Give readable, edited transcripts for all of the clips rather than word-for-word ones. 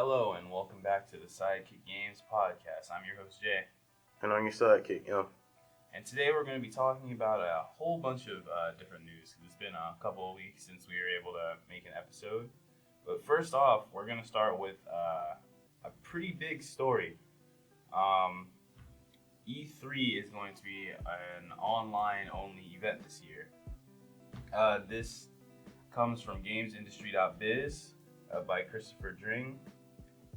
Hello and welcome back to the Sidekick Games podcast. I'm your host Jay, And on your sidekick, and today we're going to be talking about a whole bunch of different news. It's been a couple of weeks since we were able to make an episode, but first off, we're going to start with a pretty big story. E3 is going to be an online-only event this year. This comes from GamesIndustry.biz by Christopher Dring.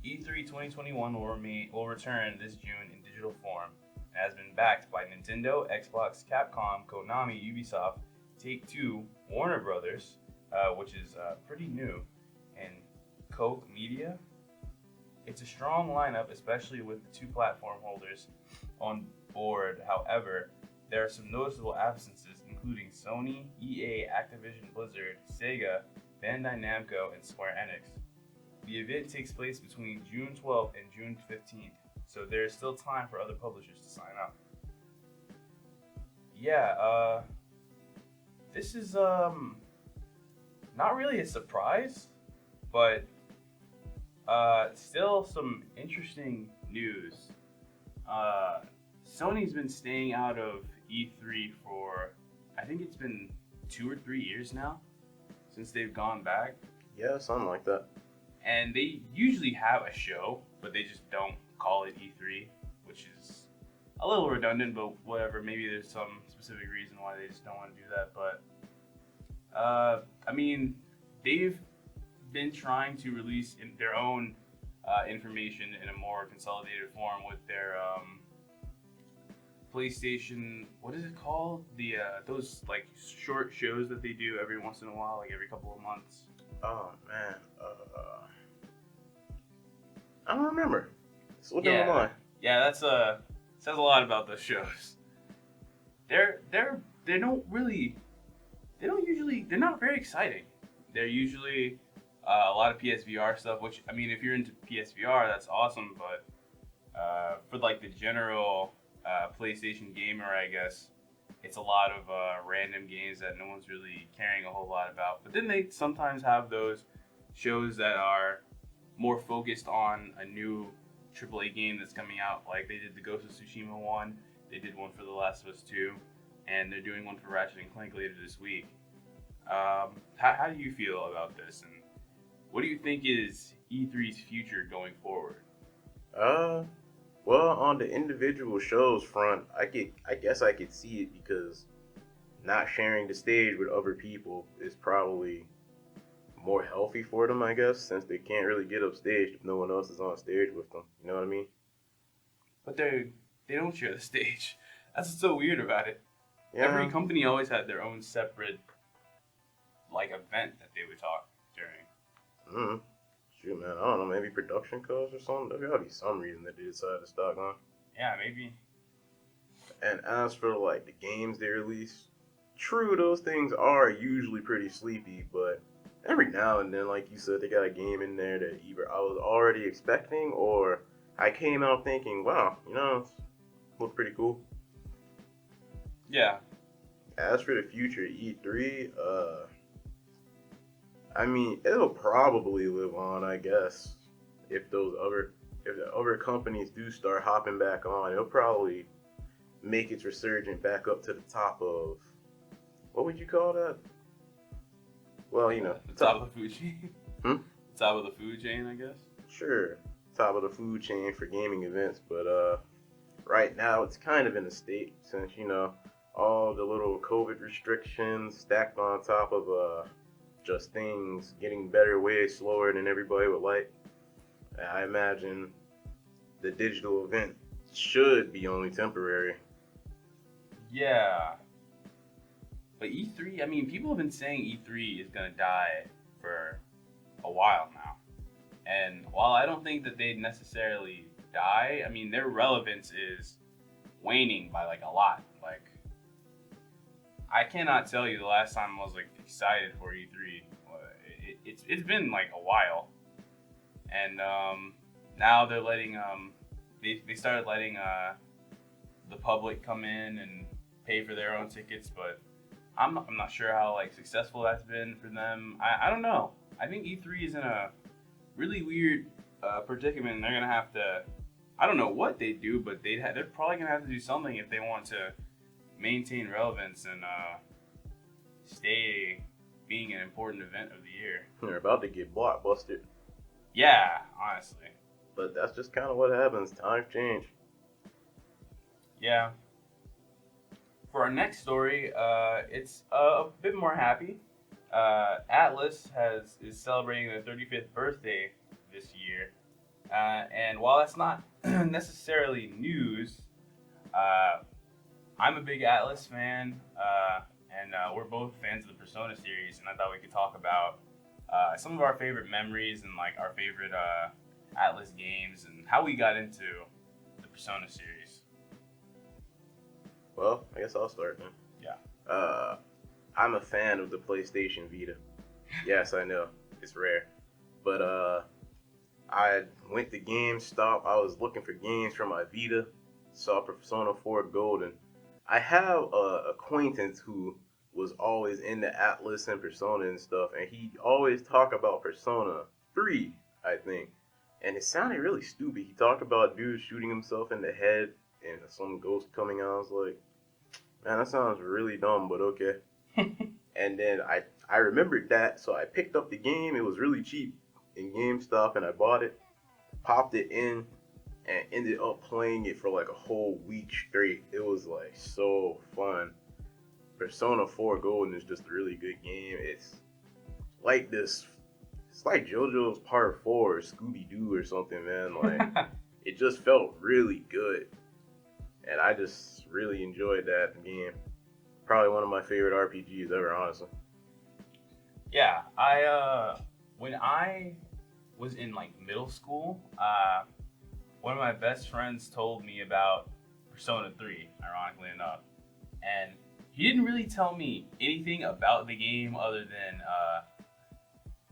E3 2021 will return this June in digital form and has been backed by Nintendo, Xbox, Capcom, Konami, Ubisoft, Take-Two, Warner Brothers, which is pretty new, and Koch Media. It's a strong lineup, especially with the two platform holders on board. However, there are some noticeable absences, including Sony, EA, Activision Blizzard, Sega, Bandai Namco, and Square Enix. The event takes place between June 12th and June 15th, so there is still time for other publishers to sign up. This is not really a surprise, but still some interesting news. Sony's been staying out of E3 for, I think it's been 2 or 3 years now since they've gone back. Yeah, something like that. And they usually have a show, but they just don't call it E3, which is a little redundant, but whatever. Maybe there's some specific reason why they just don't want to do that. But, they've been trying to release their own information in a more consolidated form with their PlayStation, what is it called? Those like short shows that they do every once in a while, like every couple of months. Oh man, I don't remember. It's down the line. Yeah, that's says a lot about those shows. They're not very exciting. They're usually a lot of PSVR stuff, which, I mean, if you're into PSVR, that's awesome, but for like the general PlayStation gamer, I guess, it's a lot of random games that no one's really caring a whole lot about. But then they sometimes have those shows that are more focused on a new AAA game that's coming out. Like they did the Ghost of Tsushima one, they did one for The Last of Us 2, and they're doing one for Ratchet & Clank later this week. How do you feel about this, and what do you think is E3's future going forward? Well, on the individual shows front, I guess I could see it because not sharing the stage with other people is probably more healthy for them, I guess, since they can't really get up stage if no one else is on stage with them. You know what I mean? But they don't share the stage. That's what's so weird about it. Yeah. Every company always had their own separate like event that they would talk during. Shoot, man, I don't know, maybe production costs or something. There's gotta be some reason that they decided to stock on. Yeah, maybe. And as for like the games they release, true, those things are usually pretty sleepy, but every now and then, like you said, they got a game in there that either I was already expecting or I came out thinking, wow, it looked pretty cool. Yeah. As for the future E3, it'll probably live on, I guess. If the other companies do start hopping back on, it'll probably make its resurgence back up to the top of, what would you call that? Well, the top of the food chain. Top of the food chain, I guess. Sure, top of the food chain for gaming events, but right now it's kind of in a state since all the little COVID restrictions stacked on top of just things getting better way slower than everybody would like. I imagine the digital event should be only temporary. Yeah. But E3, people have been saying E3 is going to die for a while now. And while I don't think that they'd necessarily die, their relevance is waning by like a lot. Like, I cannot tell you the last time I was like excited for E3. It's been like a while, and now they're letting they started letting the public come in and pay for their own tickets, but I'm not sure how like successful that's been for them. I don't know. I think E3 is in a really weird predicament, and they're gonna have to. I don't know what they do, but they're probably gonna have to do something if they want to maintain relevance and stay being an important event of the year. They're about to get blockbusted. Yeah, honestly. But that's just kind of what happens. Times change. Yeah. For our next story, it's a bit more happy. Atlas is celebrating their 35th birthday this year, and while that's not necessarily news, I'm a big Atlas fan, and we're both fans of the Persona series, and I thought we could talk about some of our favorite memories and like our favorite Atlas games and how we got into the Persona series. Well, I guess I'll start then. Yeah. I'm a fan of the PlayStation Vita. Yes, I know. It's rare. But I went to GameStop. I was looking for games for my Vita. Saw Persona 4 Golden. I have a acquaintance who was always into Atlas and Persona and stuff, and he always talked about Persona 3, I think. And it sounded really stupid. He talked about a dude shooting himself in the head and some ghost coming out. I was like, man, that sounds really dumb, but okay. And then I remembered that, so I picked up the game. It was really cheap in GameStop, and I bought it, popped it in, and ended up playing it for like a whole week straight. It was like so fun. Persona 4 Golden is just a really good game. It's like JoJo's Part 4 or Scooby-Doo or something, man. Like, it just felt really good. And I just really enjoyed that game. Probably one of my favorite RPGs ever, honestly. Yeah, when I was in like middle school, one of my best friends told me about Persona 3, ironically enough. And he didn't really tell me anything about the game other than,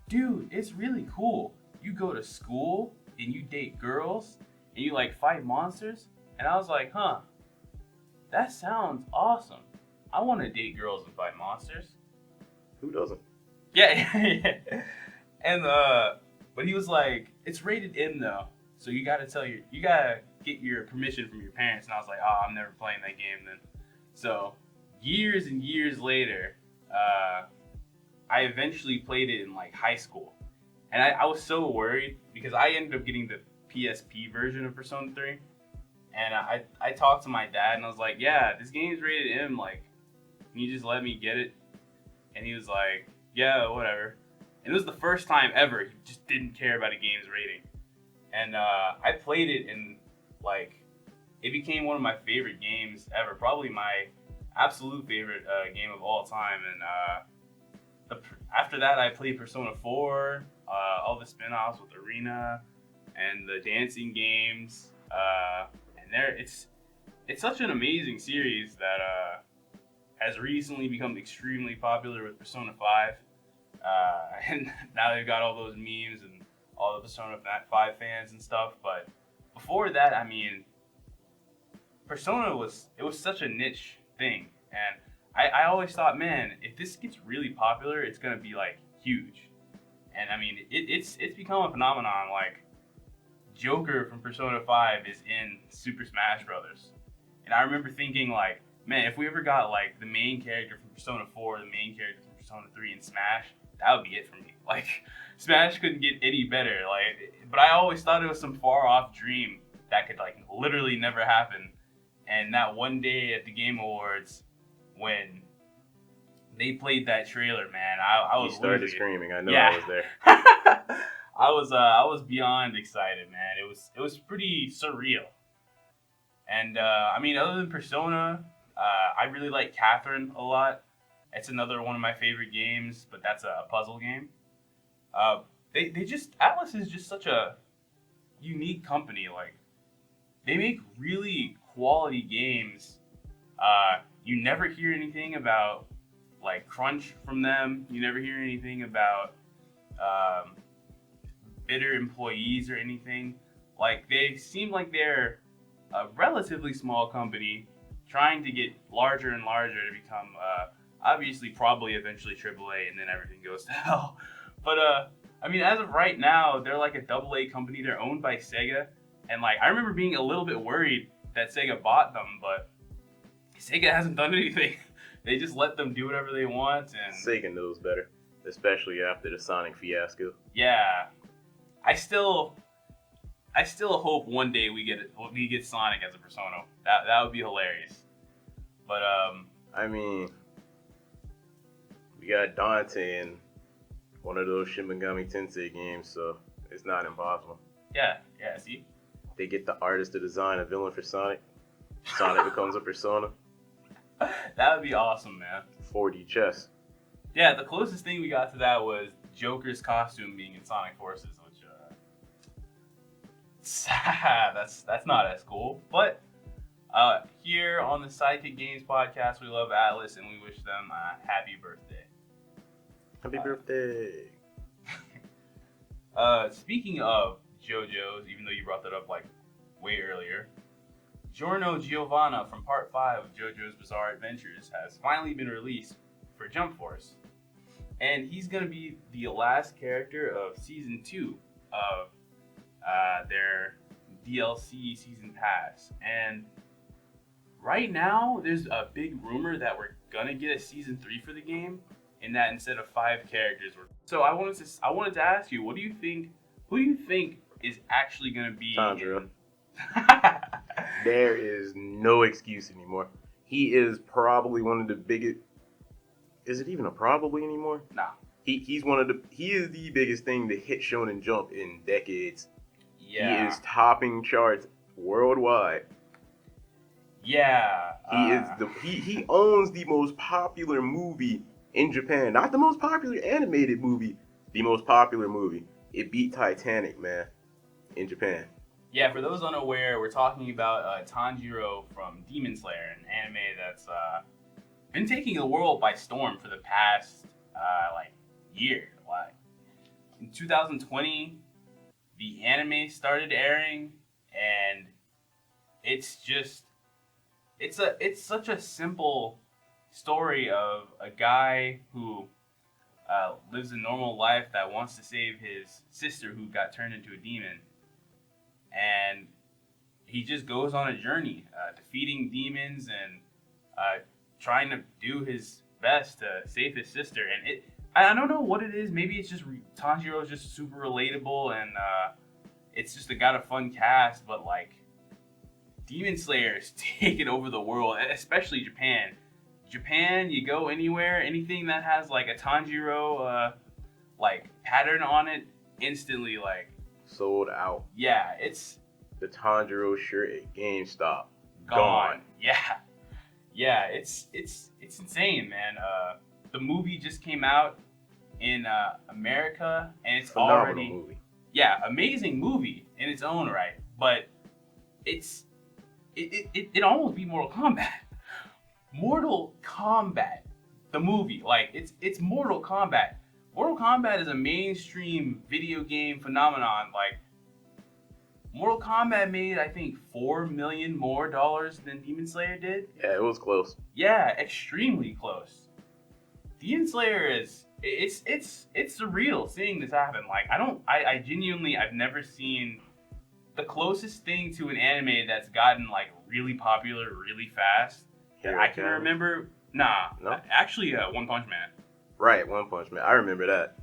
dude, it's really cool. You go to school and you date girls and you like fight monsters. And I was like, huh, that sounds awesome. I want to date girls and fight monsters. Who doesn't? Yeah. And but he was like, it's rated M though, so you gotta get your permission from your parents. And I was like, oh, I'm never playing that game then. So years and years later, I eventually played it in like high school, and I was so worried because I ended up getting the PSP version of Persona 3, and I talked to my dad and I was like, yeah, this game's rated M, like, can you just let me get it? And he was like, yeah, whatever. And it was the first time ever he just didn't care about a game's rating. And I played it, and like, it became one of my favorite games ever. Probably my absolute favorite game of all time. And after that, I played Persona 4, all the spin-offs with Arena, and the dancing games. And it's such an amazing series that has recently become extremely popular with Persona 5. And now they've got all those memes and all the Persona 5 fans and stuff. But before that, I mean, Persona was such a niche thing. And I always thought, man, if this gets really popular, it's going to be like huge. And I mean, it's become a phenomenon. Like, Joker from Persona 5 is in Super Smash Brothers. And I remember thinking, like, man, if we ever got like the main character from Persona 4, the main character from Persona 3 in Smash, that would be it for me. Like, Smash couldn't get any better. Like, but I always thought it was some far off dream that could like literally never happen. And that one day at the Game Awards, when they played that trailer, man, I was. You started losing screaming. I know Yeah. I was there. I was beyond excited, man. It was pretty surreal. And I mean, other than Persona, I really like Catherine a lot. It's another one of my favorite games, but that's a puzzle game. Atlas is just such a unique company. Like, they make really quality games. You never hear anything about like crunch from them. You never hear anything about bitter employees or anything. Like, they seem like they're a relatively small company trying to get larger and larger to become obviously probably eventually AAA, and then everything goes to hell. But I mean, as of right now, they're like a AA company. They're owned by Sega, and like I remember being a little bit worried that Sega bought them, but Sega hasn't done anything. They just let them do whatever they want, and Sega knows better, especially after the Sonic fiasco. yeah, I still hope one day we get Sonic as a Persona. That would be hilarious. But I mean, we got Dante in one of those Shin Megami Tensei games, so it's not impossible. yeah, see, They get the artist to design a villain for Sonic. Sonic becomes a Persona. that would be awesome, man. 4D chess. Yeah, the closest thing we got to that was Joker's costume being in Sonic Forces, which that's not as cool. But here on the Sidekick Games podcast, we love Atlas and we wish them a happy birthday. Happy birthday. Speaking of JoJo's, even though you brought that up like way earlier, Giorno Giovanna from Part 5 of JoJo's Bizarre Adventures has finally been released for Jump Force. And he's going to be the last character of Season 2 of their DLC Season Pass. And right now, there's a big rumor that we're going to get a Season 3 for the game, and that instead of 5 characters. So I wanted to ask you, who do you think is actually going to be Tanjiro. There is no excuse anymore. He is probably one of the biggest. Is it even a probably anymore? Nah. He is the biggest thing to hit Shonen Jump in decades. Yeah. He is topping charts worldwide. Yeah. He owns the most popular movie in Japan. Not the most popular animated movie, the most popular movie. It beat Titanic, man, in Japan. Yeah, for those unaware, we're talking about Tanjiro from Demon Slayer, an anime that's been taking the world by storm for the past year. Like in 2020, the anime started airing, and it's such a simple story of a guy who lives a normal life that wants to save his sister who got turned into a demon. And he just goes on a journey, defeating demons and trying to do his best to save his sister. And I don't know what it is. Maybe it's just Tanjiro is just super relatable, and it's just got a fun cast. But like, Demon Slayer is taking over the world, especially Japan. Japan, you go anywhere, anything that has like a Tanjiro pattern on it, instantly like. Sold out. Yeah, it's the Tanjiro shirt at GameStop. Gone. Yeah, it's insane, man. The movie just came out in America, and it's phenomenal already movie. Yeah, amazing movie in its own right, but it almost beat Mortal Kombat. Mortal Kombat, the movie, like it's Mortal Kombat. Mortal Kombat is a mainstream video game phenomenon. Like, Mortal Kombat made, I think, $4 million more than Demon Slayer did. Yeah, it was close. Yeah, extremely close. Demon Slayer it's surreal seeing this happen. Like, I genuinely, I've never seen the closest thing to an anime that's gotten like really popular really fast that I can remember. No? Actually, One Punch Man. Right, One Punch Man. I remember that.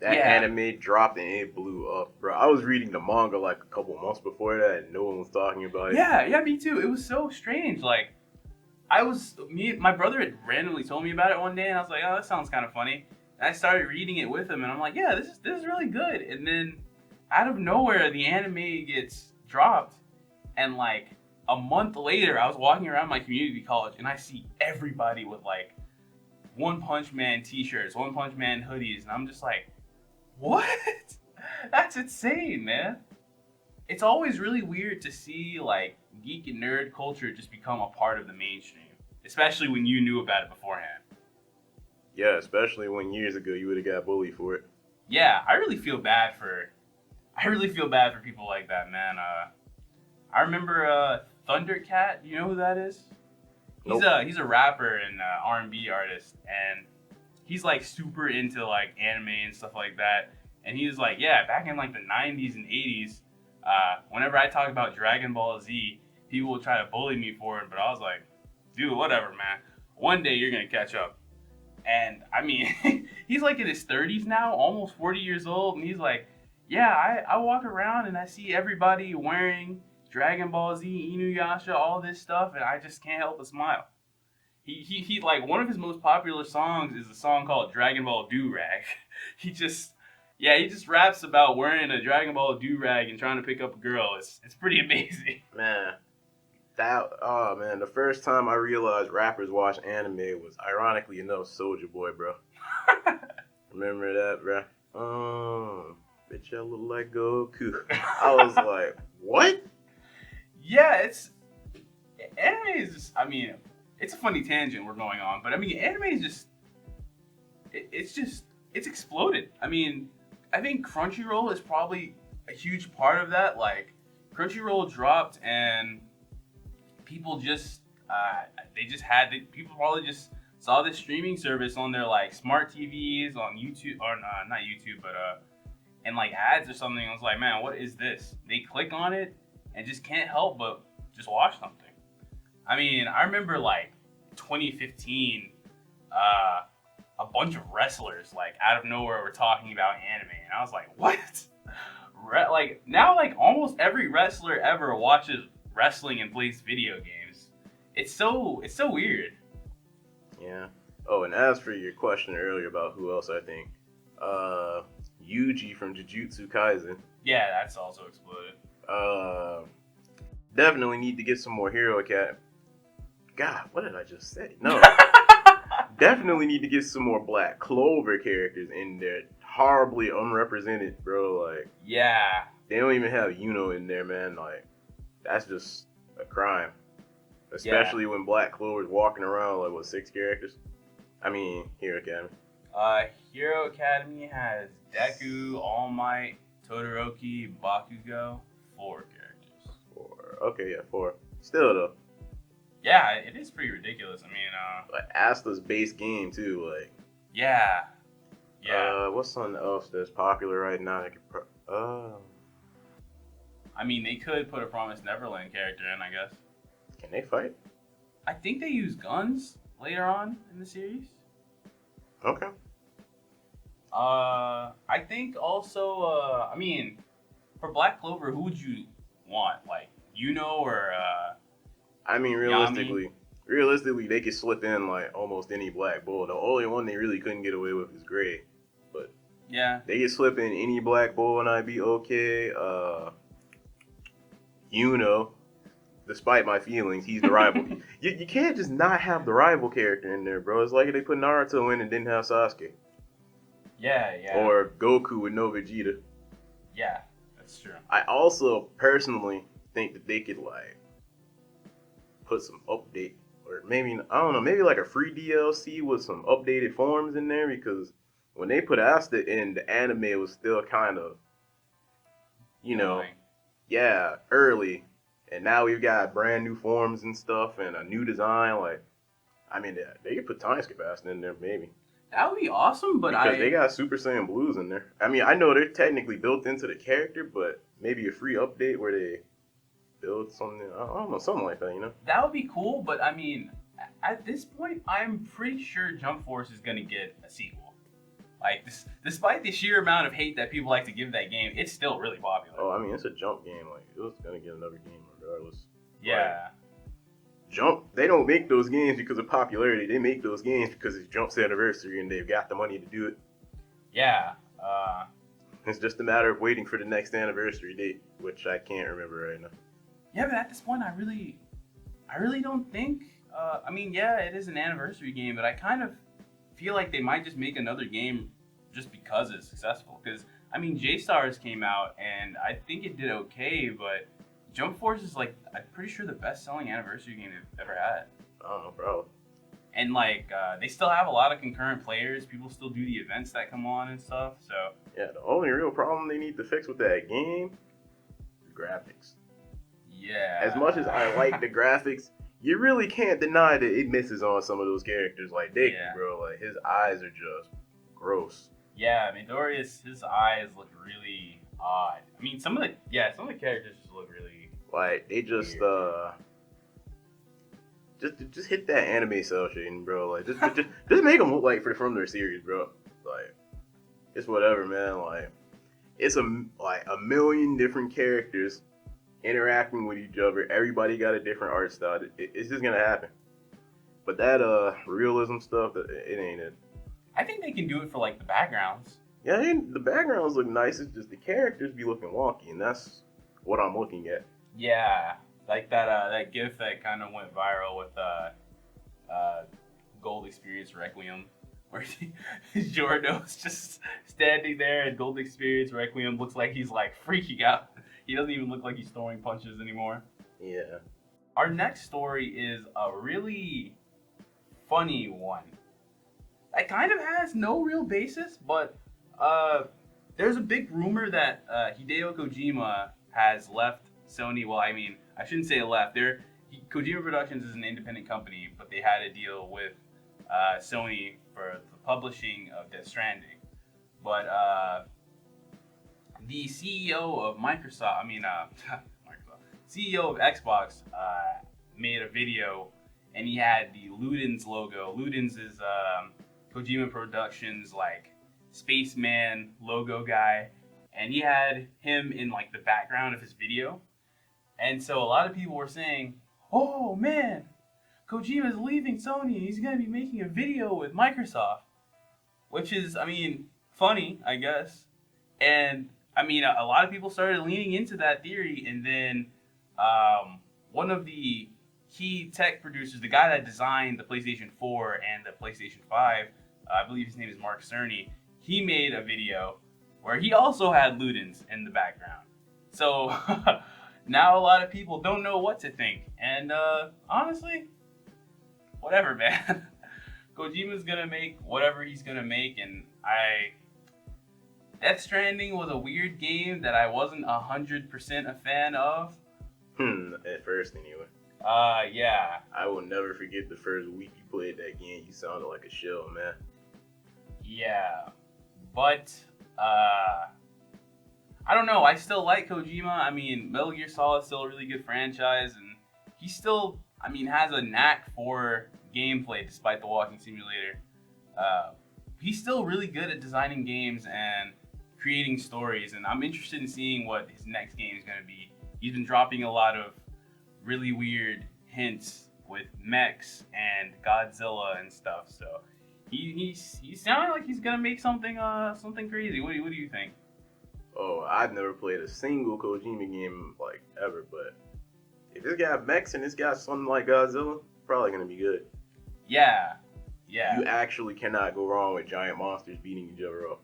That anime dropped and it blew up, bro. I was reading the manga like a couple months before that, and no one was talking about it. Yeah, me too. It was so strange. Like, my brother had randomly told me about it one day, and I was like, oh, that sounds kind of funny. And I started reading it with him, and I'm like, yeah, this is really good. And then, out of nowhere, the anime gets dropped, and like a month later, I was walking around my community college, and I see everybody with like One Punch Man t-shirts, One Punch Man hoodies, and I'm just like, what? That's insane, man. It's always really weird to see like geek and nerd culture just become a part of the mainstream, especially when you knew about it beforehand. Yeah, especially when years ago you would have got bullied for it. Yeah, I really feel bad for people like that, man. I remember Thundercat. Do you know who that is? Nope. He's a rapper and R&B artist, and he's like super into like anime and stuff like that. And he was like, yeah, back in like the 90s and 80s, whenever I talk about Dragon Ball Z, people will try to bully me for it. But I was like, dude, whatever, man. One day you're going to catch up. And I mean, he's like in his 30s now, almost 40 years old. And he's like, yeah, I walk around and I see everybody wearing Dragon Ball Z, Inuyasha, all this stuff. And I just can't help but smile. He like, one of his most popular songs is a song called Dragon Ball Do-Rag. he just raps about wearing a Dragon Ball do-rag and trying to pick up a girl. It's pretty amazing. Man, the first time I realized rappers watch anime was, ironically enough, Soulja Boy, bro. Remember that, bro? Bitch, I look like Goku. I was like, what? Yeah, anime is just, I mean, it's a funny tangent we're going on, but I mean, anime is just, it's exploded. I mean, I think Crunchyroll is probably a huge part of that. Like, Crunchyroll dropped and people just, people probably just saw this streaming service on their, like, smart TVs, on YouTube, or not YouTube, but, and, like, ads or something. I was like, man, what is this? They click on it and just can't help but just watch something. I mean, I remember, like, 2015, a bunch of wrestlers, like, out of nowhere were talking about anime, and I was like, what? Like, now, like, almost every wrestler ever watches wrestling and plays video games. It's so weird. Yeah. Oh, and as for your question earlier about who else, I think, Yuji from Jujutsu Kaisen. Yeah, that's also exploded. Definitely need to get some more Hero Academy. God, what did I just say? No. Definitely need to get some more Black Clover characters in there. Horribly unrepresented, bro. Like, yeah. They don't even have Yuno in there, man. Like, that's just a crime. Especially when Black Clover's walking around, like, what, 6 characters? I mean, Hero Academy. Hero Academy has Deku, All Might, Todoroki, Bakugo. 4 characters. 4. Okay, yeah, 4. Still, though. Yeah, it is pretty ridiculous. I mean, like, Asta's base game, too, like. Yeah. What's something else that's popular right now? I mean, they could put a Promised Neverland character in, I guess. Can they fight? I think they use guns later on in the series. Okay. I think also, I mean, for Black Clover, who would you want? Like, Yuno or, I mean, realistically, they could slip in, like, almost any Black Bull. The only one they really couldn't get away with is Gray. But yeah, they could slip in any Black Bull and I'd be okay. Yuno, despite my feelings, he's the rival. You can't just not have the rival character in there, bro. It's like if they put Naruto in and didn't have Sasuke. Yeah. Or Goku with no Vegeta. Yeah, that's true. I also personally think that they could, like, put some update, or maybe, I don't know, maybe like a free DLC with some updated forms in there, because when they put Asta in, the anime was still kind of, early, and now we've got brand new forms and stuff and a new design. Like, I mean, they could put Time Skip Asta in there, maybe. That would be awesome, but because they got Super Saiyan Blues in there. I mean, I know they're technically built into the character, but maybe a free update where they build something, I don't know, something like that, That would be cool, but I mean, at this point, I'm pretty sure Jump Force is going to get a sequel. Like, despite the sheer amount of hate that people like to give that game, it's still really popular. Oh, I mean, it's a Jump game. Like, it was going to get another game regardless. Yeah. Like, Jump, they don't make those games because of popularity. They make those games because it's Jump's anniversary and they've got the money to do it. Yeah. It's just a matter of waiting for the next anniversary date, which I can't remember right now. Yeah, but at this point, I really don't think. I mean, yeah, it is an anniversary game, but I kind of feel like they might just make another game just because it's successful. Because I mean, J-Stars came out, and I think it did okay, but Jump Force is, like, I'm pretty sure the best-selling anniversary game they've ever had. I don't know, bro. And, like, they still have a lot of concurrent players. People still do the events that come on and stuff. So yeah, the only real problem they need to fix with that game, the graphics. Yeah. As much as I like the graphics, you really can't deny that it misses on some of those characters. Like Deku, bro. Like, his eyes are just gross. Yeah, Midoriya's his eyes look really odd. I mean, some of the characters just look really Like they weird. just hit that anime cell shading, bro. Like just make them look like from their series, bro. Like it's whatever, man. Like it's a million different characters interacting with each other. Everybody got a different art style. It's just gonna happen. But that realism stuff, it ain't it. I think they can do it for like the backgrounds. Yeah, the backgrounds look nice. It's just the characters be looking wonky, and that's what I'm looking at. Yeah, like that GIF that kind of went viral with uh Gold Experience Requiem, where Jordo's just standing there, and Gold Experience Requiem looks like he's like freaking out. He doesn't even look like he's throwing punches anymore. Yeah. Our next story is a really funny one. It kind of has no real basis, but there's a big rumor that Hideo Kojima has left Sony. Well, I mean, I shouldn't say left. Kojima Productions is an independent company, but they had a deal with Sony for the publishing of Death Stranding. But the CEO of Microsoft, Microsoft, CEO of Xbox, made a video, and he had the Ludens logo. Ludens is Kojima Productions like spaceman logo guy, and he had him in like the background of his video. And so a lot of people were saying, "Oh man, Kojima's leaving Sony. He's gonna be making a video with Microsoft," which is, I mean, funny, I guess. And I mean, a lot of people started leaning into that theory, and then one of the key tech producers, the guy that designed the PlayStation 4 and the PlayStation 5, I believe his name is Mark Cerny, he made a video where he also had Ludens in the background. So now a lot of people don't know what to think. And honestly, whatever, man. Kojima's gonna make whatever he's gonna make, and Death Stranding was a weird game that I wasn't 100% a fan of. At first, anyway. Yeah. I will never forget the first week you played that game. You sounded like a shell, man. Yeah. But, I don't know. I still like Kojima. I mean, Metal Gear Solid is still a really good franchise, and he still, I mean, has a knack for gameplay despite the walking simulator. He's still really good at designing games and creating stories, and I'm interested in seeing what his next game is going to be. He's been dropping a lot of really weird hints with mechs and Godzilla and stuff, so he's sounding like he's gonna make something crazy. What do you think? Oh, I've never played a single Kojima game like ever, but if it's got mechs and it's got something like Godzilla, probably gonna be good. Yeah. You actually cannot go wrong with giant monsters beating each other up.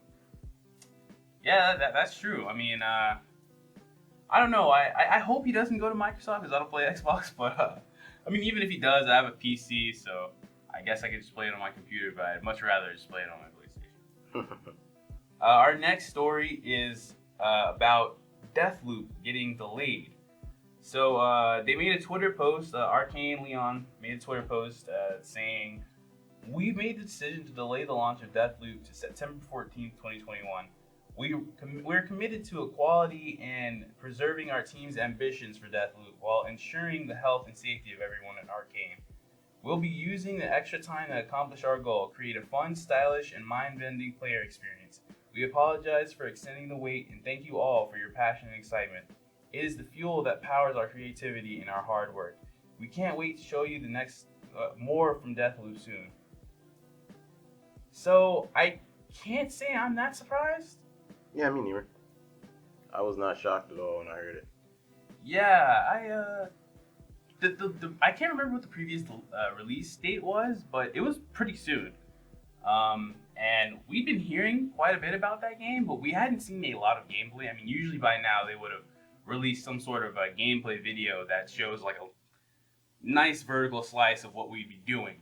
Yeah, that's true. I mean, I don't know. I hope he doesn't go to Microsoft because I don't play Xbox. But I mean, even if he does, I have a PC, so I guess I could just play it on my computer. But I'd much rather just play it on my PlayStation. Our next story is about Deathloop getting delayed. So they made a Twitter post. Arcane Leon made a Twitter post saying, "We've made the decision to delay the launch of Deathloop to September 14th, 2021. We're committed to equality and preserving our team's ambitions for Deathloop while ensuring the health and safety of everyone at Arcane. We'll be using the extra time to accomplish our goal, create a fun, stylish, and mind-bending player experience. We apologize for extending the wait and thank you all for your passion and excitement. It is the fuel that powers our creativity and our hard work. We can't wait to show you the next more from Deathloop soon." So I can't say I'm that surprised. Yeah, me neither. I was not shocked at all when I heard it. Yeah, I can't remember what the previous release date was, but it was pretty soon. And we've been hearing quite a bit about that game, but we hadn't seen a lot of gameplay. I mean, usually by now they would have released some sort of a gameplay video that shows like a nice vertical slice of what we'd be doing.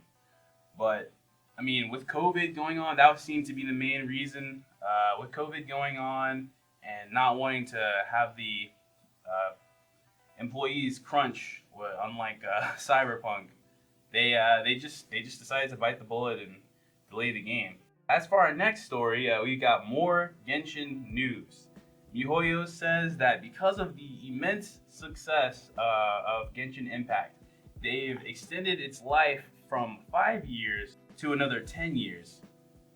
But I mean, with COVID going on, that seemed to be the main reason. With COVID going on and not wanting to have the employees crunch, unlike Cyberpunk, they just decided to bite the bullet and delay the game. As for our next story, we got more Genshin news. MiHoYo says that because of the immense success of Genshin Impact, they've extended its life from 5 years to another 10 years.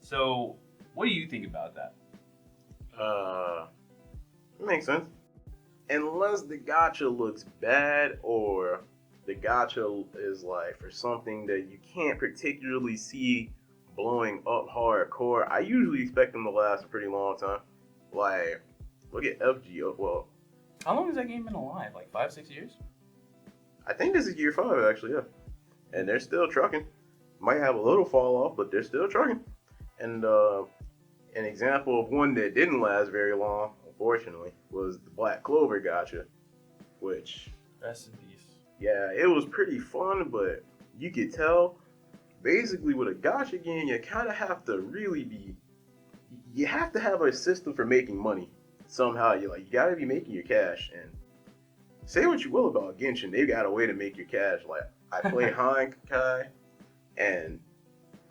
So, what do you think about that? It makes sense. Unless the gacha looks bad or the gacha is like for something that you can't particularly see blowing up hardcore, I usually expect them to last a pretty long time. Like, look at FGO. Well, How long has that game been alive? Like 5, 6 years? I think this is year 5 actually, yeah. And they're still trucking. Might have a little fall off, but they're still trucking. And an example of one that didn't last very long, unfortunately, was the Black Clover gacha, which, Rest in peace. yeah, it was pretty fun, but you could tell, basically with a gacha game, you kind of have to really be, you have to have a system for making money. Somehow, you gotta be making your cash, and say what you will about Genshin, they've got a way to make your cash. Like, I play Honkai, and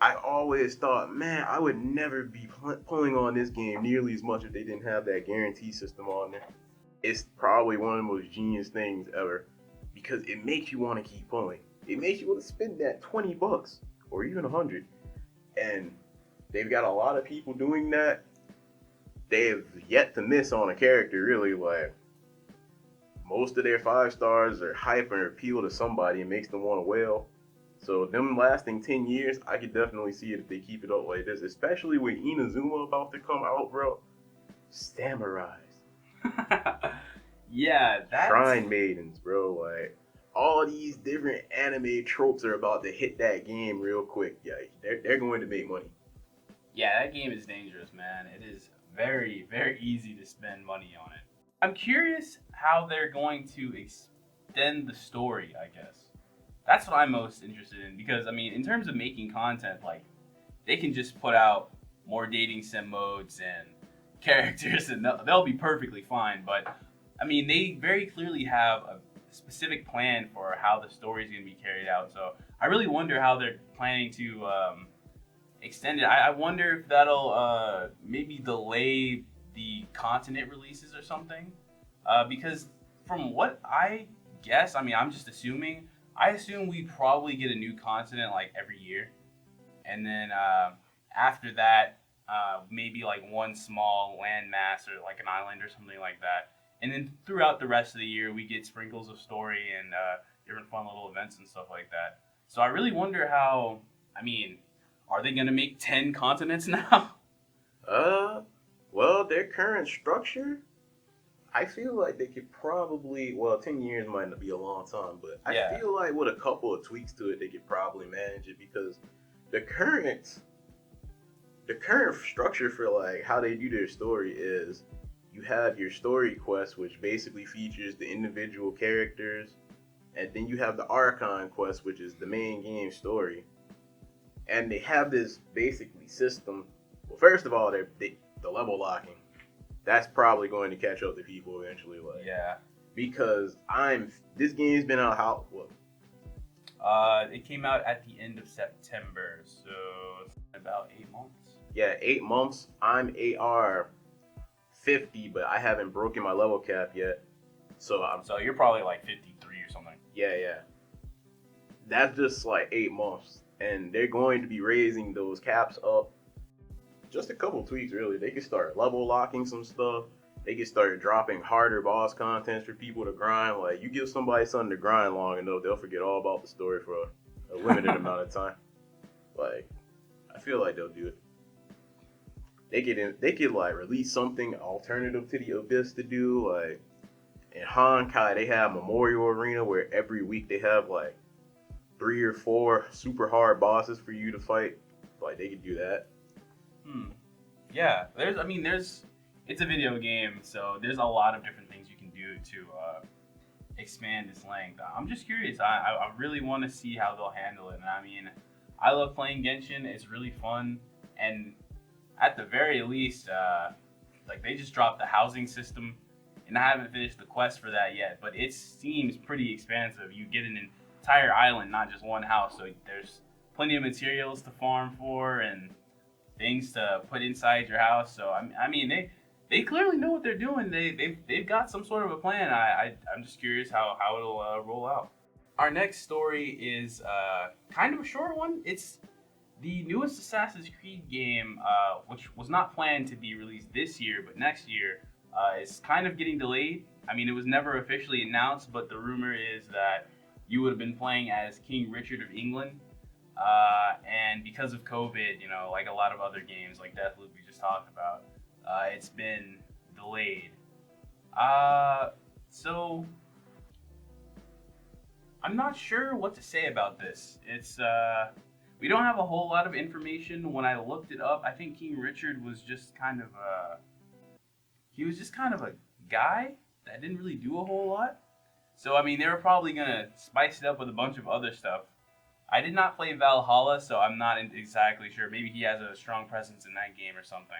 I always thought, man, I would never be pulling on this game nearly as much if they didn't have that guarantee system on there. It's probably one of the most genius things ever because it makes you want to keep pulling. It makes you want to spend that $20 or even 100. And they've got a lot of people doing that. They have yet to miss on a character, really. Like, most of their 5 stars are hype and appeal to somebody and makes them want to wail. So them lasting 10 years, I could definitely see it if they keep it up like this, especially with Inazuma about to come out, bro. Samurais. Yeah, that's... Shrine maidens, bro. Like, all these different anime tropes are about to hit that game real quick. Yeah, they're going to make money. Yeah, that game is dangerous, man. It is very, very easy to spend money on it. I'm curious how they're going to extend the story, I guess. That's what I'm most interested in because, I mean, in terms of making content, like, they can just put out more dating sim modes and characters and they'll be perfectly fine. But, I mean, they very clearly have a specific plan for how the story is going to be carried out. So I really wonder how they're planning to extend it. I wonder if that'll maybe delay the continent releases or something. Because from what I guess, I mean, I'm just assuming... I assume we probably get a new continent like every year, and then after that, maybe like one small landmass or like an island or something like that. And then throughout the rest of the year, we get sprinkles of story and different fun little events and stuff like that. So I really wonder how. I mean, are they gonna make 10 continents now? Well, their current structure, I feel like they could probably, well, 10 years might not be a long time, but I feel like with a couple of tweaks to it, they could probably manage it because the current structure for like how they do their story is you have your story quest, which basically features the individual characters, and then you have the Archon quest, which is the main game story. And they have this basically system. Well, first of all, the level locking. That's probably going to catch up to people eventually. Like, Yeah. Because this game's been out how, what? It came out at the end of September, so about 8 months. Yeah, 8 months. I'm AR 50, but I haven't broken my level cap yet. So you're probably like 53 or something. Yeah. That's just like 8 months. And they're going to be raising those caps up. Just a couple tweaks, really. They could start level locking some stuff. They could start dropping harder boss contents for people to grind. Like, you give somebody something to grind long enough, they'll forget all about the story for a limited amount of time. Like, I feel like they'll do it. They could like release something alternative to the Abyss to do. Like, in Honkai, they have Memorial Arena where every week they have like 3 or 4 super hard bosses for you to fight. Like, they could do that. Yeah, it's a video game, so there's a lot of different things you can do to expand its length. I'm just curious. I really want to see how they'll handle it. And I mean, I love playing Genshin. It's really fun, and at the very least, like they just dropped the housing system, and I haven't finished the quest for that yet. But it seems pretty expansive. You get an entire island, not just one house. So there's plenty of materials to farm for, and things to put inside your house. So I mean, they clearly know what they're doing. They've got some sort of a plan. I'm just curious how it'll roll out. Our next story is kind of a short one. It's the newest Assassin's Creed game, which was not planned to be released this year, but next year, is kind of getting delayed. I mean, it was never officially announced, but the rumor is that you would have been playing as King Richard of England. And because of COVID, you know, like a lot of other games, like Deathloop we just talked about, it's been delayed. So I'm not sure what to say about this. It's we don't have a whole lot of information. When I looked it up, I think King Richard was just kind of a guy that didn't really do a whole lot. So I mean, they were probably gonna spice it up with a bunch of other stuff. I did not play Valhalla, so I'm not exactly sure. Maybe he has a strong presence in that game or something.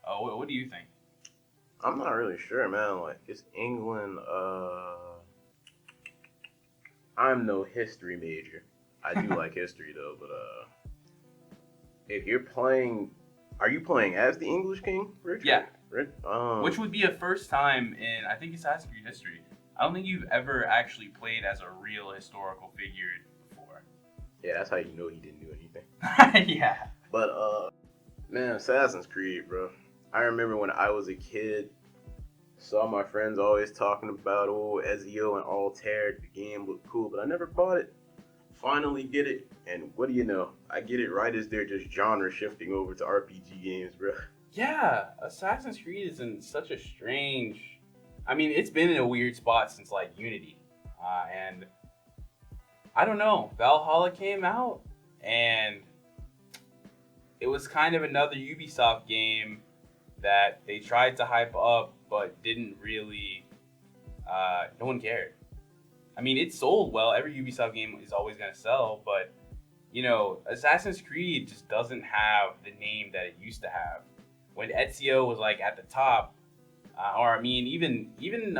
What do you think? I'm not really sure, man. Like, it's England. I'm no history major. I do like history though, but if you're playing, are you playing as the English king, Richard? Yeah. Which Which would be a first time in, I think, Assassin's Creed history. I don't think you've ever actually played as a real historical figure before. Yeah, that's how you know he didn't do anything. Yeah. But man, Assassin's Creed, bro. I remember when I was a kid, saw my friends always talking about Ezio and Altair. The game looked cool, but I never bought it. Finally get it, and what do you know? I get it right as they're just genre shifting over to RPG games, bro. Yeah, Assassin's Creed is in such a strange... I mean, it's been in a weird spot since, like, Unity. And I don't know. Valhalla came out, and it was kind of another Ubisoft game that they tried to hype up, but didn't really... no one cared. I mean, it sold well. Every Ubisoft game is always going to sell, but, you know, Assassin's Creed just doesn't have the name that it used to have. When Ezio was, like, at the top, or, I mean, even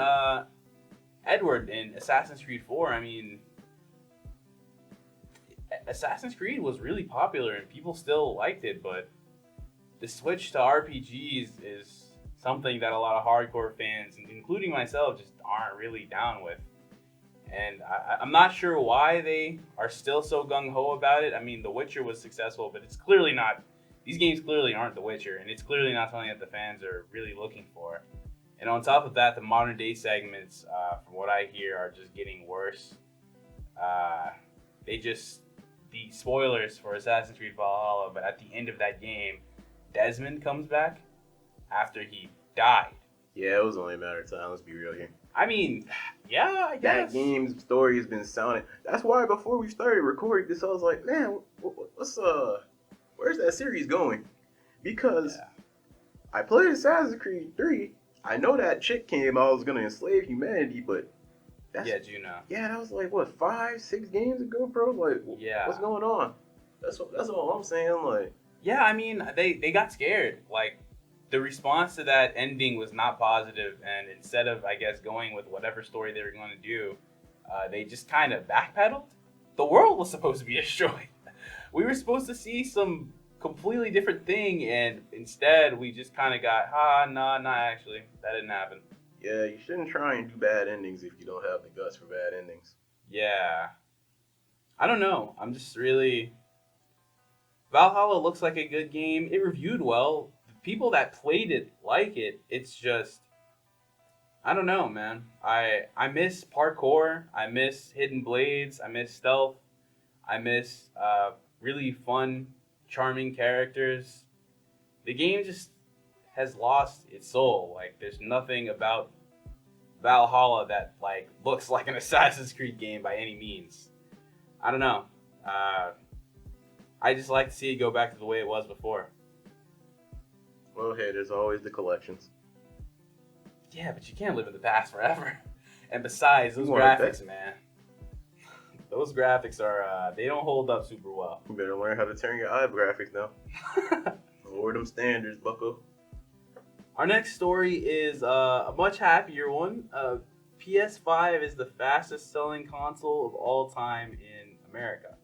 Edward in Assassin's Creed 4, I mean, Assassin's Creed was really popular and people still liked it, but the switch to RPGs is something that a lot of hardcore fans, including myself, just aren't really down with. And I'm not sure why they are still so gung-ho about it. I mean, The Witcher was successful, but it's clearly not... These games clearly aren't The Witcher, and it's clearly not something that the fans are really looking for. And on top of that, the modern-day segments, from what I hear, are just getting worse. The spoilers for Assassin's Creed Valhalla, but at the end of that game, Desmond comes back after he died. Yeah, it was only a matter of time. Let's be real here. I mean, yeah, I guess. That game's story has been sounding. That's why before we started recording this, I was like, man, where's that series going? Because I played Assassin's Creed 3. I know that chick came out was gonna enslave humanity, but Juno. Yeah, that was like what 5-6 games ago, bro. Like, what's going on? That's all I'm saying. Like, yeah, I mean, they got scared. Like, the response to that ending was not positive, and instead of, I guess, going with whatever story they were going to do, they just kind of backpedaled. The world was supposed to be destroyed. We were supposed to see some completely different thing, and instead we just kind of got, actually, that didn't happen. Yeah, you shouldn't try and do bad endings if you don't have the guts for bad endings. Yeah. I don't know. I'm just really... Valhalla looks like a good game. It reviewed well. People that played it like it. It's just, I don't know, man. I miss parkour. I miss hidden blades. I miss stealth. I miss really fun, charming characters. The game just has lost its soul. Like, there's nothing about Valhalla that like looks like an Assassin's Creed game by any means. I don't know. I just like to see it go back to the way it was before. Well, hey, there's always the collections. Yeah, but you can't live in the past forever. And besides, those graphics, man. Those graphics are, they don't hold up super well. You better learn how to turn your eye graphics now. Lower them standards, bucko. Our next story is a much happier one. PS5 is the fastest selling console of all time in America.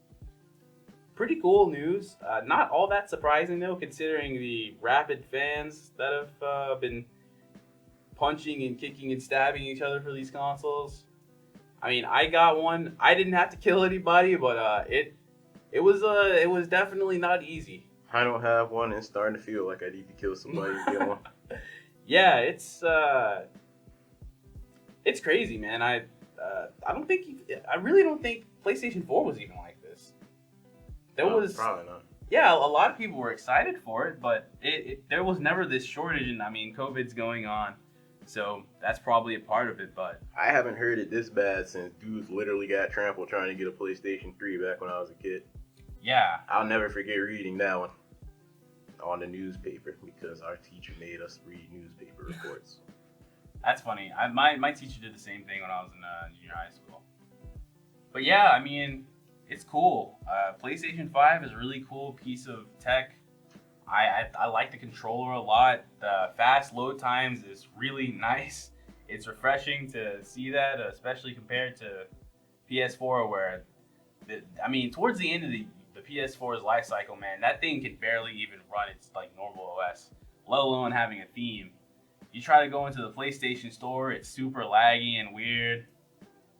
pretty cool news. Not all that surprising though, considering the rabid fans that have been punching and kicking and stabbing each other for these consoles. I mean, I got one. I didn't have to kill anybody, but it was definitely not easy. I don't have one, and it's starting to feel like I need to kill somebody to get one. Yeah, it's crazy, man. I really don't think PlayStation 4 was even like this. Probably not. Yeah, a lot of people were excited for it, but there was never this shortage, and I mean, COVID's going on, so that's probably a part of it. But I haven't heard it this bad since dudes literally got trampled trying to get a PlayStation 3 back when I was a kid. yeah, I'll never forget reading that one on the newspaper because our teacher made us read newspaper reports. that's funny. My teacher did the same thing when I was in junior high school. But yeah, I mean, it's cool. PlayStation 5 is a really cool piece of tech. I like the controller a lot. The fast load times is really nice. It's refreshing to see that, especially compared to PS4, where, towards the end of the PS4's life cycle, man, that thing can barely even run its like normal OS, let alone having a theme. You try to go into the PlayStation Store, it's super laggy and weird.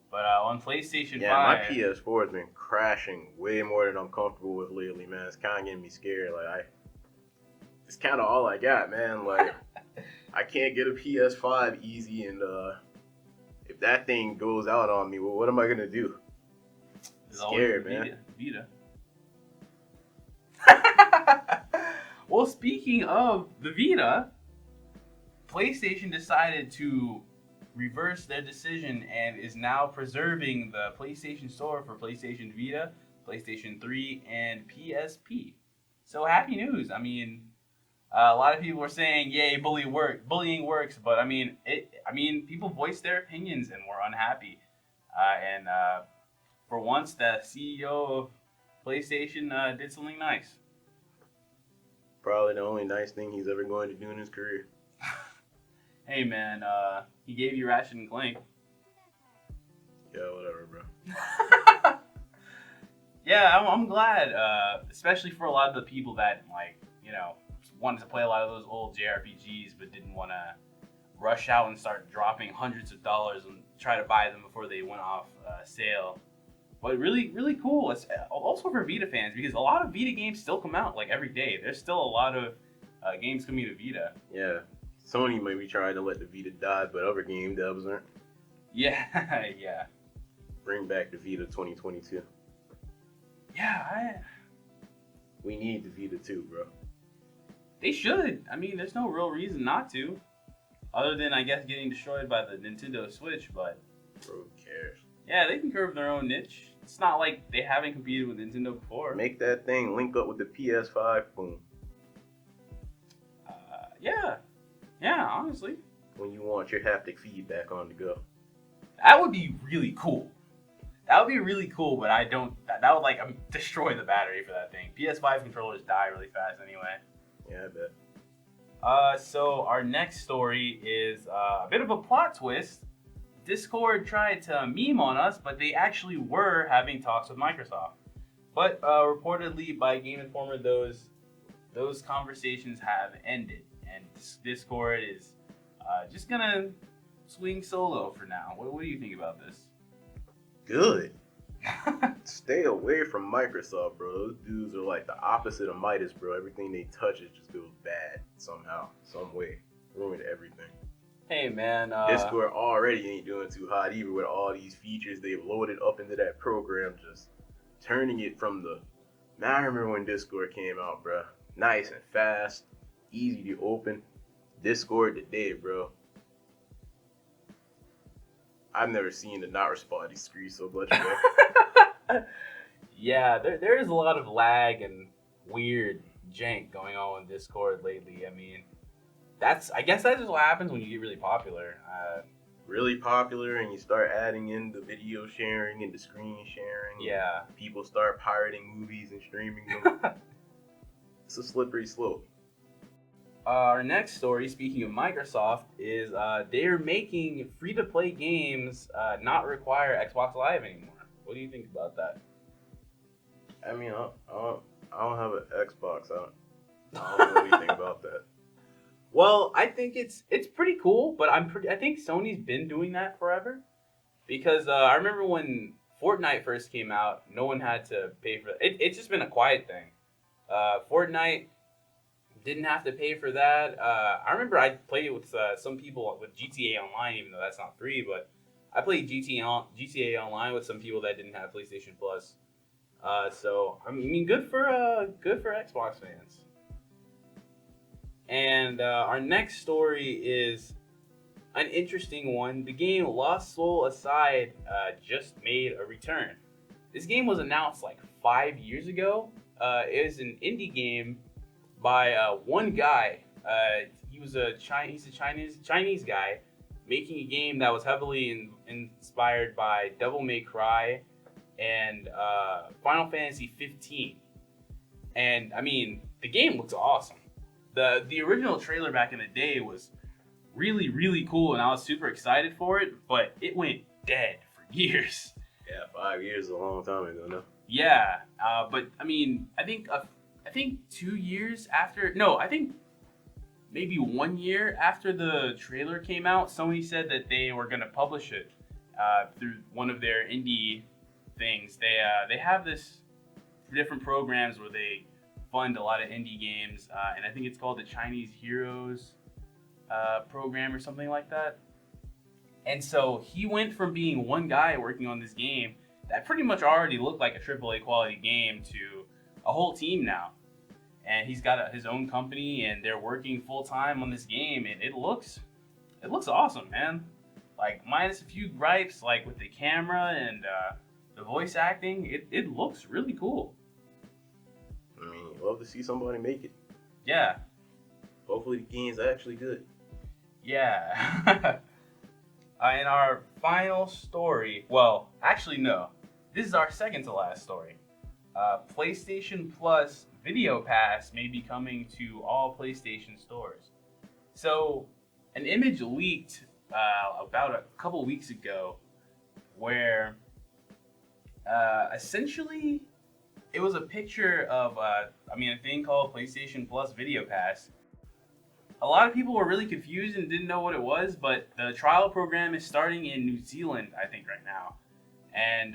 But on PlayStation 5... Yeah, my PS4 has been crashing way more than I'm comfortable with lately, man. It's kind of getting me scared. It's kind of all I got, man. Like, I can't get a PS5 easy, and if that thing goes out on me, well, what am I going to do? Scared, man. Vita. Well, speaking of the Vita, PlayStation decided to reverse their decision and is now preserving the PlayStation Store for PlayStation Vita, PlayStation 3, and PSP. So happy news. I mean, a lot of people were saying, "Yay, bullying works," but people voiced their opinions and were unhappy. And for once, the CEO of PlayStation did something nice. Probably the only nice thing he's ever going to do in his career. Hey man, he gave you Ratchet and Clank. Yeah, whatever, bro. Yeah, I'm glad, especially for a lot of the people that wanted to play a lot of those old JRPGs but didn't want to rush out and start dropping hundreds of dollars and try to buy them before they went off sale. But really, really cool. It's also for Vita fans, because a lot of Vita games still come out like every day. There's still a lot of games coming to Vita. Yeah, Sony may be trying to let the Vita die, but other game devs aren't. Yeah, yeah. Bring back the Vita 2022. Yeah, we need the Vita too, bro. They should. I mean, there's no real reason not to, other than I guess getting destroyed by the Nintendo Switch. But bro, who cares? Yeah, they can curve their own niche. It's not like they haven't competed with Nintendo before. Make that thing link up with the PS5, boom. Yeah, honestly. When you want your haptic feedback on the go. That would be really cool. That would be really cool, but I don't... That would, destroy the battery for that thing. PS5 controllers die really fast anyway. Yeah, I bet. So our next story is a bit of a plot twist. Discord tried to meme on us, but they actually were having talks with Microsoft. But reportedly by Game Informer, those conversations have ended, and Discord is just gonna swing solo for now. What do you think about this? Good. Stay away from Microsoft, bro. Those dudes are like the opposite of Midas, bro. Everything they touch, it just goes bad somehow, some way. Ruin everything. Hey, man. Discord already ain't doing too hot either with all these features they've loaded up into that program, just turning it from the... Now I remember when Discord came out, bro. Nice and fast, easy to open. Discord today, bro. I've never seen the not responding screen so much, bro. Yeah, there is a lot of lag and weird jank going on with Discord lately. I mean, I guess that's just what happens when you get really popular. Really popular, and you start adding in the video sharing and the screen sharing. Yeah. People start pirating movies and streaming them. It's a slippery slope. Our next story, speaking of Microsoft, is they're making free-to-play games not require Xbox Live anymore. What do you think about that? I mean, I don't have an Xbox. I don't know anything about that. Well, I think it's pretty cool, but I think Sony's been doing that forever. Because I remember when Fortnite first came out, no one had to pay for it. It's just been a quiet thing. Fortnite didn't have to pay for that. I remember I played it with some people with GTA Online, even though that's not free. But I played GTA Online with some people that didn't have PlayStation Plus. So I mean, good for Xbox fans. And our next story is an interesting one. The game Lost Soul Aside just made a return. This game was announced like 5 years ago. It is an indie game by one guy. He's a Chinese guy making a game that was heavily inspired by Devil May Cry and Final Fantasy 15. And I mean, the game looks awesome. The original trailer back in the day was really, really cool, and I was super excited for it, but it went dead for years. Yeah, 5 years is a long time ago, no? Yeah, but I mean, I think 2 years after, no, I think maybe 1 year after the trailer came out, Sony said that they were gonna publish it through one of their indie things. They have this different programs where they fund a lot of indie games, and I think it's called the Chinese Heroes program or something like that. And so he went from being one guy working on this game that pretty much already looked like a AAA quality game to a whole team now. And he's got his own company, and they're working full time on this game, and it looks awesome, man. Like, minus a few gripes, like with the camera and the voice acting, it looks really cool. I mean, love to see somebody make it. Yeah. Hopefully the game's actually good. Yeah. In our final story, well, actually no, this is our second to last story. PlayStation Plus Video Pass may be coming to all PlayStation stores. So, an image leaked about a couple weeks ago where essentially it was a picture of a thing called PlayStation Plus Video Pass. A lot of people were really confused and didn't know what it was, but the trial program is starting in New Zealand, I think, right now. And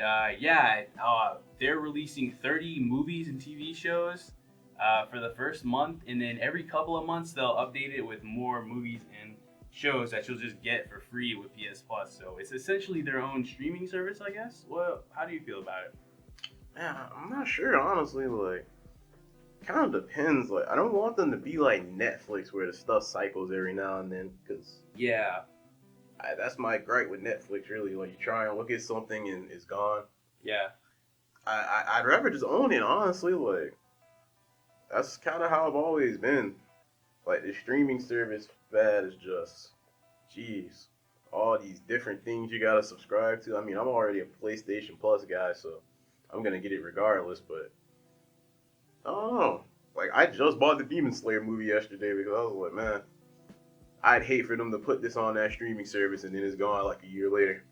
they're releasing 30 movies and TV shows for the first month, and then every couple of months they'll update it with more movies and shows that you'll just get for free with PS Plus. So it's essentially their own streaming service, I guess. Well, how do you feel about it? Man, I'm not sure, honestly. Like, kind of depends. Like, I don't want them to be like Netflix, where the stuff cycles every now and then. Cause that's my gripe with Netflix. Really, like, you try and look at something and it's gone. Yeah. I'd rather just own it, honestly. Like, that's kind of how I've always been. Like, the streaming service bad is just, jeez, all these different things you gotta subscribe to. I mean, I'm already a PlayStation Plus guy, so I'm gonna get it regardless. But I don't know. Like, I just bought the Demon Slayer movie yesterday because I was like, man, I'd hate for them to put this on that streaming service and then it's gone like a year later.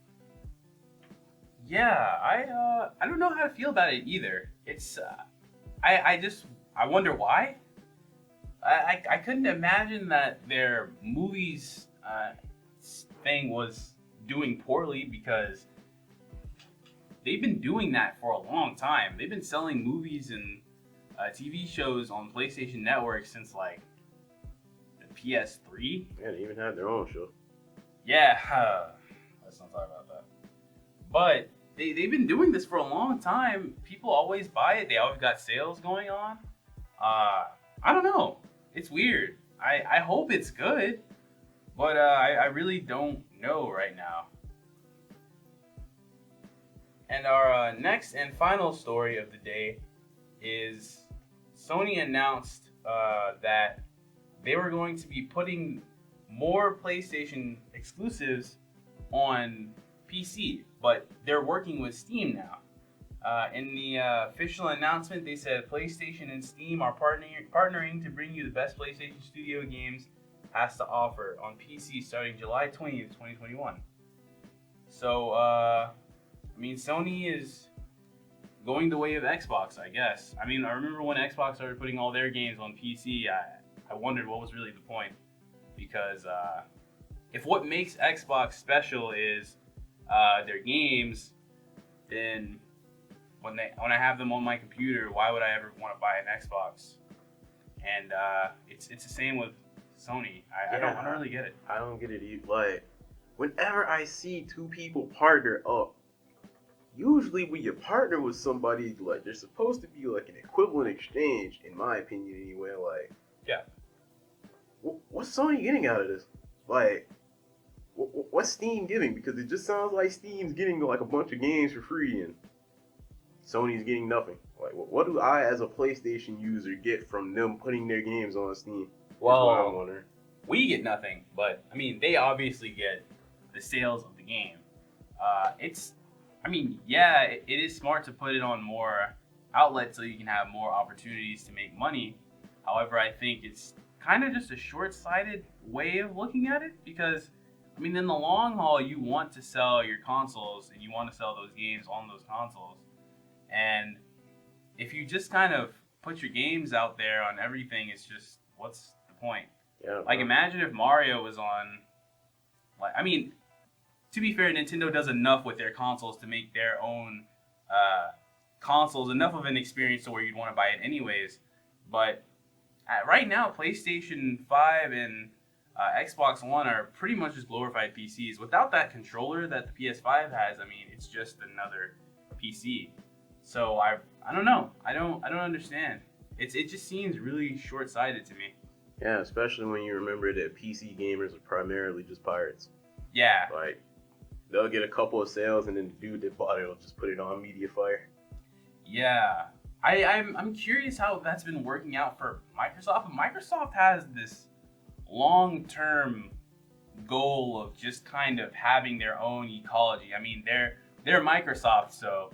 Yeah, I don't know how to feel about it either. It's I wonder why. I couldn't imagine that their movies thing was doing poorly, because they've been doing that for a long time. They've been selling movies and TV shows on PlayStation Network since like the PS3. Yeah, they even had their own show. Yeah, let's not talk about that. But they've been doing this for a long time. People always buy it. They always got sales going on. I don't know. It's weird. I hope it's good, but I really don't know right now. And our next and final story of the day is Sony announced that they were going to be putting more PlayStation exclusives on PC, but they're working with Steam now. In the official announcement, they said PlayStation and Steam are partnering to bring you the best PlayStation Studio games has to offer on PC starting July 20th, 2021. So, Sony is going the way of Xbox, I guess. I mean, I remember when Xbox started putting all their games on PC, I wondered what was really the point. Because if what makes Xbox special is their games, then when I have them on my computer, why would I ever want to buy an Xbox? And it's the same with Sony. I don't really get it. I don't get it either. Like, whenever I see two people partner up, usually when you partner with somebody, like, there's supposed to be like an equivalent exchange, in my opinion anyway. Like, yeah, what's Sony getting out of this? Like, what's Steam giving? Because it just sounds like Steam's getting like a bunch of games for free and Sony's getting nothing. Like, what do I, as a PlayStation user, get from them putting their games on Steam? Well, we get nothing, but I mean, they obviously get the sales of the game. It is smart to put it on more outlets so you can have more opportunities to make money. However, I think it's kind of just a short-sighted way of looking at it because, I mean, in the long haul, you want to sell your consoles and you want to sell those games on those consoles. And if you just kind of put your games out there on everything, it's just, what's the point? Yeah, like, imagine if Mario was on, like, I mean, to be fair, Nintendo does enough with their consoles to make their own consoles enough of an experience to where you'd want to buy it anyways. But right now, PlayStation 5 and Xbox One are pretty much just glorified PCs. Without that controller that the PS5 has, I mean, it's just another PC. So I don't know. I don't understand. It just seems really short-sighted to me. Yeah, especially when you remember that PC gamers are primarily just pirates. Yeah. Like, they'll get a couple of sales and then the dude that bought it will just put it on MediaFire. Yeah. I'm curious how that's been working out for Microsoft. Microsoft has this long-term goal of just kind of having their own ecology. I mean, they're Microsoft, so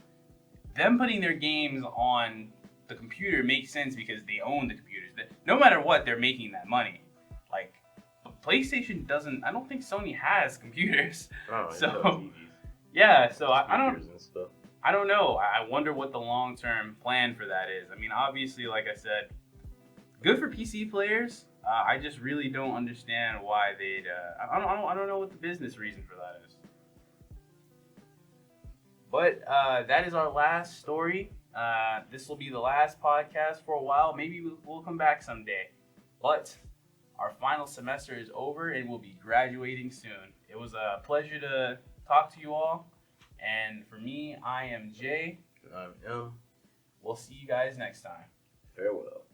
them putting their games on the computer makes sense because they own the computers. No matter what, they're making that money. Like, PlayStation doesn't. I don't think Sony has computers. Oh, so yeah. So I don't. And stuff. I don't know. I wonder what the long-term plan for that is. I mean, obviously, like I said, good for PC players. I just really don't understand why they'd. I don't know what the business reason for that is. But that is our last story. This will be the last podcast for a while. Maybe we'll come back someday. But our final semester is over and we'll be graduating soon. It was a pleasure to talk to you all. And for me, I am Jay. I'm M. We'll see you guys next time. Farewell.